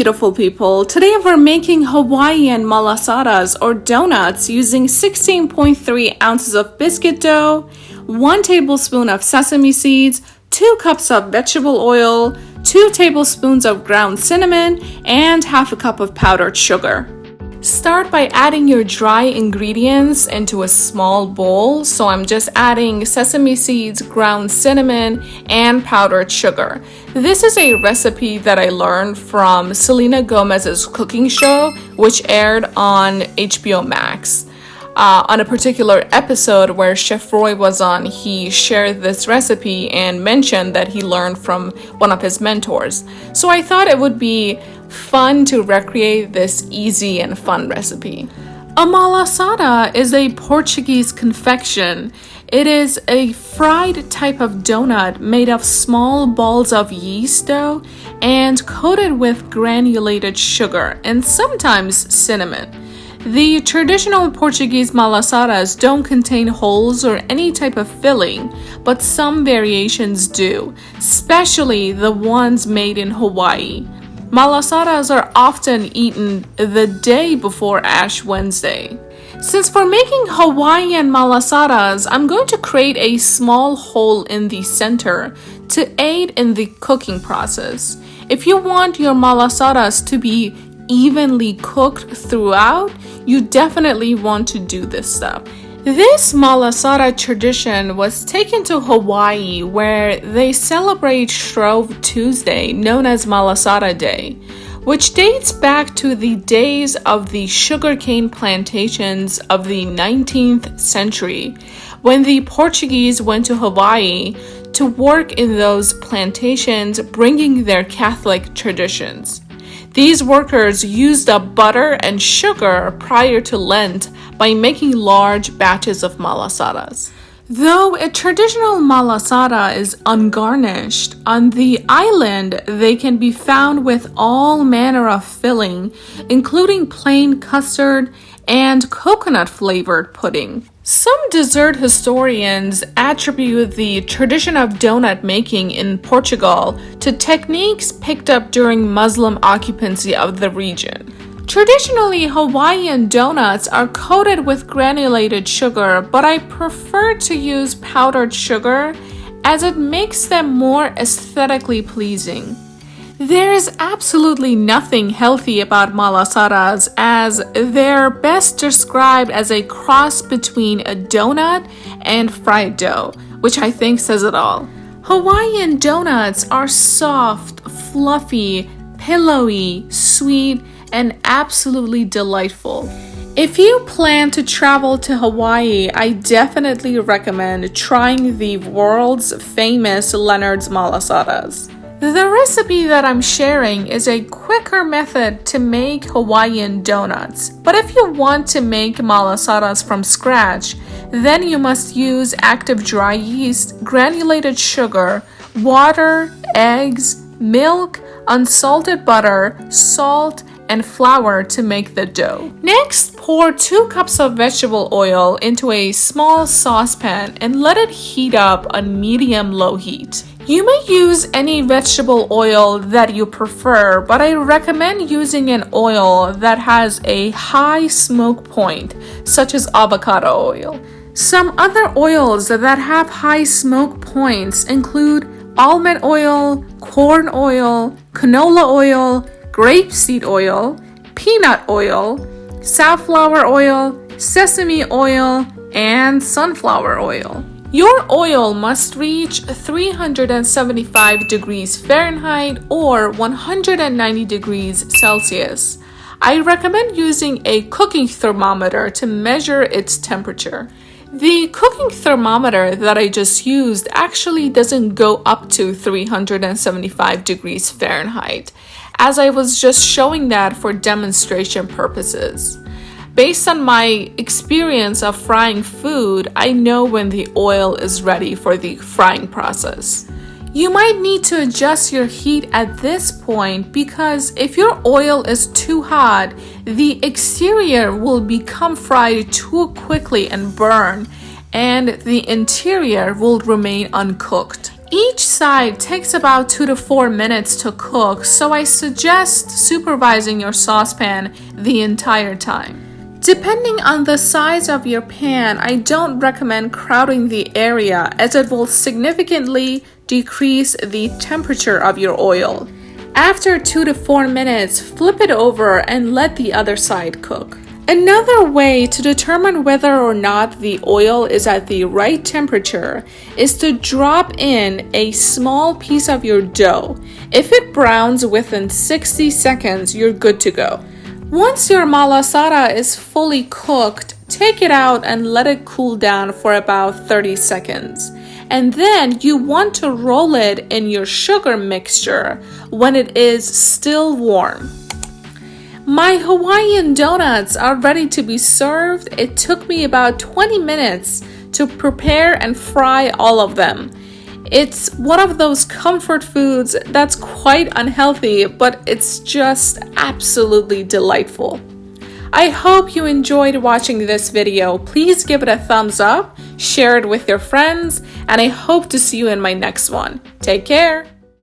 beautiful people. Today we're making Hawaiian malasadas or donuts using 16.3 ounces of biscuit dough, 1 tablespoon of sesame seeds, 2 cups of vegetable oil, 2 tablespoons of ground cinnamon, and half a cup of powdered sugar. Start by adding your dry ingredients into a small bowl. So I'm just adding sesame seeds, ground cinnamon, and powdered sugar. This is a recipe that I learned from Selena Gomez's cooking show, which aired on HBO Max. On a particular episode where Chef Roy was on, he shared this recipe and mentioned that he learned from one of his mentors. So I thought it would be fun to recreate this easy and fun recipe. A malasada is a Portuguese confection. It is a fried type of donut made of small balls of yeast dough and coated with granulated sugar and sometimes cinnamon. The traditional Portuguese malasadas don't contain holes or any type of filling, but some variations do, especially the ones made in Hawaii. Malasadas are often eaten the day before Ash Wednesday. Since for making Hawaiian malasadas, I'm going to create a small hole in the center to aid in the cooking process. If you want your malasadas to be evenly cooked throughout, you definitely want to do this step. This malasada tradition was taken to Hawaii, where they celebrate Shrove Tuesday, known as Malasada Day, which dates back to the days of the sugarcane plantations of the 19th century, when the Portuguese went to Hawaii to work in those plantations, bringing their Catholic traditions. These workers used up butter and sugar prior to Lent by making large batches of malasadas. Though a traditional malasada is ungarnished, on the island they can be found with all manner of filling, including plain custard and coconut-flavored pudding. Some dessert historians attribute the tradition of donut making in Portugal to techniques picked up during Muslim occupancy of the region. Traditionally, Hawaiian donuts are coated with granulated sugar, but I prefer to use powdered sugar as it makes them more aesthetically pleasing. There is absolutely nothing healthy about malasadas, as they're best described as a cross between a donut and fried dough, which I think says it all. Hawaiian donuts are soft, fluffy, pillowy, sweet, and absolutely delightful. If you plan to travel to Hawaii, I definitely recommend trying the world's famous Leonard's malasadas. The recipe that I'm sharing is a quicker method to make Hawaiian donuts, but if you want to make malasadas from scratch, then you must use active dry yeast, granulated sugar, water, eggs, milk, unsalted butter, salt, and flour to make the dough. Next, pour 2 cups of vegetable oil into a small saucepan and let it heat up on medium-low heat. You may use any vegetable oil that you prefer, but I recommend using an oil that has a high smoke point, such as avocado oil. Some other oils that have high smoke points include almond oil, corn oil, canola oil, grapeseed oil, peanut oil, safflower oil, sesame oil, and sunflower oil. Your oil must reach 375 degrees Fahrenheit or 190 degrees Celsius. I recommend using a cooking thermometer to measure its temperature. The cooking thermometer that I just used actually doesn't go up to 375 degrees Fahrenheit, as I was just showing that for demonstration purposes. Based on my experience of frying food, I know when the oil is ready for the frying process. You might need to adjust your heat at this point because if your oil is too hot, the exterior will become fried too quickly and burn, and the interior will remain uncooked. Each side takes about 2 to 4 minutes to cook, so I suggest supervising your saucepan the entire time. Depending on the size of your pan, I don't recommend crowding the area as it will significantly decrease the temperature of your oil. After 2 to 4 minutes, flip it over and let the other side cook. Another way to determine whether or not the oil is at the right temperature is to drop in a small piece of your dough. If it browns within 60 seconds, you're good to go. Once your malasada is fully cooked, take it out and let it cool down for about 30 seconds. And then you want to roll it in your sugar mixture when it is still warm. My Hawaiian doughnuts are ready to be served. It took me about 20 minutes to prepare and fry all of them. It's one of those comfort foods that's quite unhealthy, but it's just absolutely delightful. I hope you enjoyed watching this video. Please give it a thumbs up, share it with your friends, and I hope to see you in my next one. Take care!